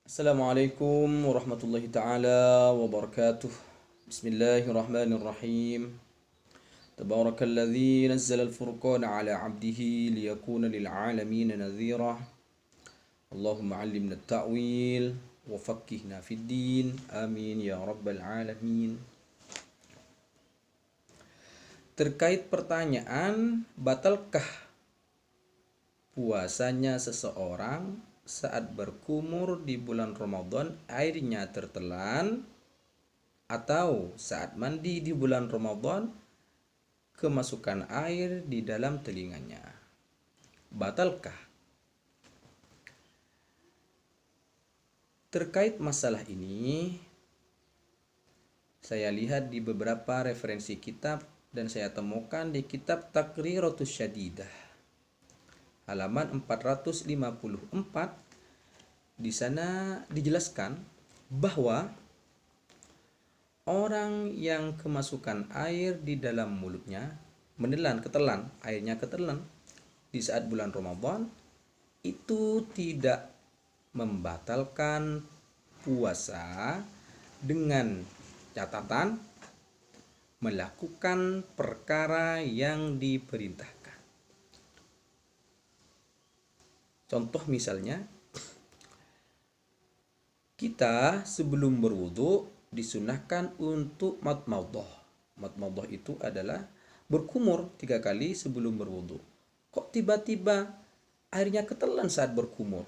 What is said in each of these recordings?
Assalamualaikum warahmatullahi taala wabarakatuh. Bismillahirrahmanirrahim. Tabarakalladzi nazzala al-furqana ala 'abdihi liyakuna lil 'alamin nadhira. Allahumma 'allimna at-ta'wil wa faqqihna fid din. Amin ya rabbal alamin. Terkait pertanyaan, batalkah puasanya seseorang saat berkumur di bulan Ramadan airnya tertelan, atau saat mandi di bulan Ramadan kemasukan air di dalam telinganya? Batalkah? Terkait masalah ini, saya lihat di beberapa referensi kitab dan saya temukan di kitab Taqriratus Syadidah halaman 454. Di sana dijelaskan bahwa orang yang kemasukan air di dalam mulutnya, ketelan, airnya ketelan di saat bulan Ramadan, itu tidak membatalkan puasa dengan catatan melakukan perkara yang diperintahkan. Contoh misalnya, kita sebelum berwudu disunahkan untuk matmadhah. Matmadhah itu adalah berkumur 3 kali sebelum berwudu. Kok tiba-tiba airnya ketelan saat berkumur?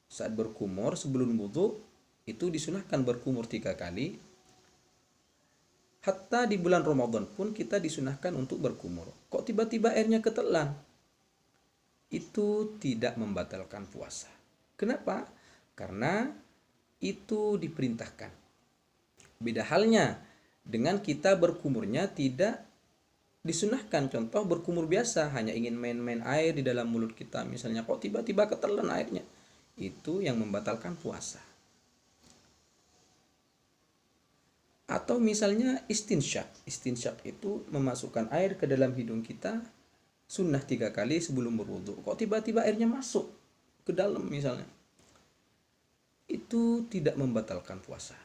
Saat berkumur sebelum wudu itu disunahkan berkumur 3 kali. Hatta di bulan Ramadan pun kita disunahkan untuk berkumur. Kok tiba-tiba airnya ketelan? Itu tidak membatalkan puasa. Kenapa? Karena itu diperintahkan. Beda halnya dengan kita berkumurnya tidak disunahkan. Contoh berkumur biasa, hanya ingin main-main air di dalam mulut kita misalnya, kok tiba-tiba ketelan airnya, itu yang membatalkan puasa. Atau misalnya istinsyak. Istinsyak itu memasukkan air ke dalam hidung kita, sunnah 3 kali sebelum berwudu. Kok tiba-tiba airnya masuk ke dalam misalnya, itu tidak membatalkan puasa.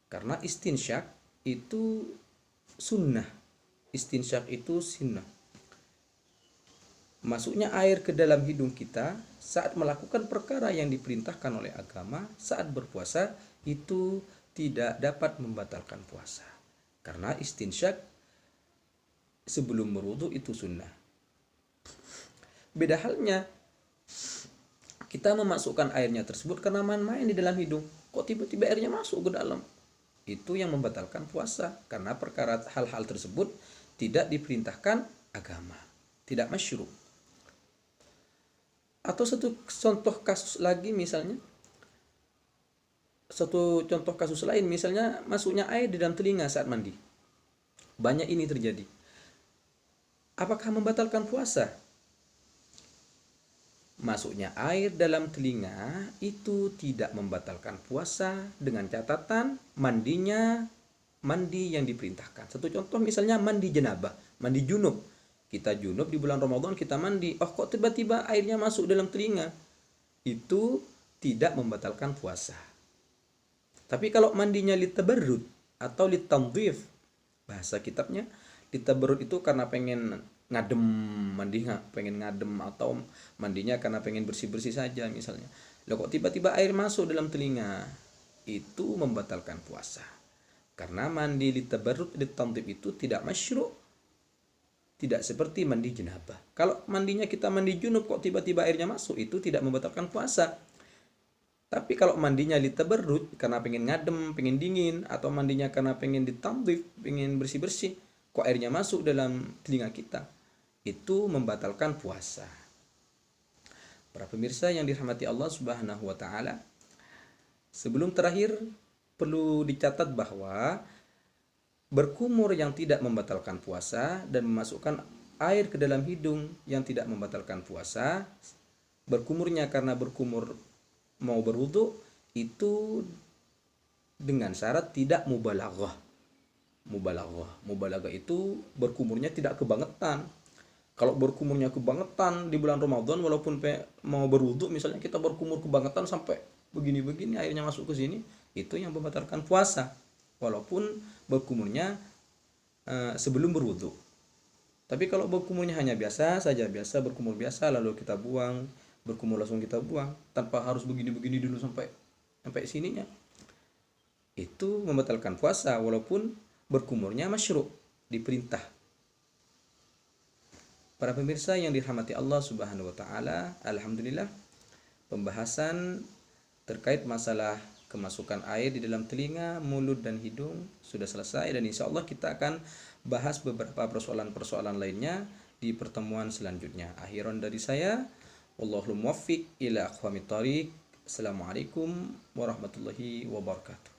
Karena istinsyak itu sunnah. Istinsyak itu sunnah. Masuknya air ke dalam hidung kita saat melakukan perkara yang diperintahkan oleh agama saat berpuasa itu tidak dapat membatalkan puasa. Karena istinsyak sebelum berwudu itu sunnah. Beda halnya kita memasukkan airnya tersebut karena main-main di dalam hidung, kok tiba-tiba airnya masuk ke dalam, itu yang membatalkan puasa. Karena perkara hal-hal tersebut tidak diperintahkan agama, tidak masyru'. Atau satu contoh kasus lagi misalnya, masuknya air di dalam telinga saat mandi. Banyak ini terjadi. Apakah membatalkan puasa? Masuknya air dalam telinga itu tidak membatalkan puasa dengan catatan mandinya mandi yang diperintahkan. Satu contoh misalnya mandi janabah, mandi junub. Kita junub di bulan Ramadan, kita mandi, kok tiba-tiba airnya masuk dalam telinga, itu tidak membatalkan puasa. Tapi kalau mandinya litabarrud atau litandhif, bahasa kitabnya litabarrud itu karena pengen ngadem, pengen ngadem, atau mandinya karena pengen bersih-bersih saja misalnya. Loh, kok tiba-tiba air masuk dalam telinga, itu membatalkan puasa. Karena mandi litabarrud litandhif itu tidak masyru', tidak seperti mandi janabah. Kalau mandinya kita mandi junub, kok tiba-tiba airnya masuk, itu tidak membatalkan puasa. Tapi kalau mandinya litabarrud karena pengen ngadem, pengen dingin, atau mandinya karena pengen ditandhif, pengen bersih-bersih, kok airnya masuk dalam telinga kita, itu membatalkan puasa. Para pemirsa yang dirahmati Allah Subhanahu wa taala, sebelum terakhir perlu dicatat bahwa berkumur yang tidak membatalkan puasa dan memasukkan air ke dalam hidung yang tidak membatalkan puasa, berkumurnya karena berkumur mau berwudu, itu dengan syarat tidak mubalaghah. Mubalaghah itu berkumurnya tidak kebangetan. Kalau berkumurnya kebangetan di bulan Ramadan, walaupun mau berwudu misalnya, kita berkumur kebangetan sampai begini-begini airnya masuk ke sini, itu yang membatalkan puasa walaupun berkumurnya sebelum berwudu. Tapi kalau berkumurnya hanya biasa saja, biasa berkumur biasa lalu kita buang, berkumur langsung kita buang tanpa harus begini-begini dulu sampai sampai sininya, itu membatalkan puasa walaupun berkumurnya masyru', diperintah. Para pemirsa yang dirahmati Allah Subhanahu wa taala, alhamdulillah pembahasan terkait masalah kemasukan air di dalam telinga, mulut dan hidung sudah selesai, dan insya Allah kita akan bahas beberapa persoalan-persoalan lainnya di pertemuan selanjutnya. Akhiran dari saya, wallahul muwaffiq ila aqwamit thoriq. Assalamualaikum warahmatullahi wabarakatuh.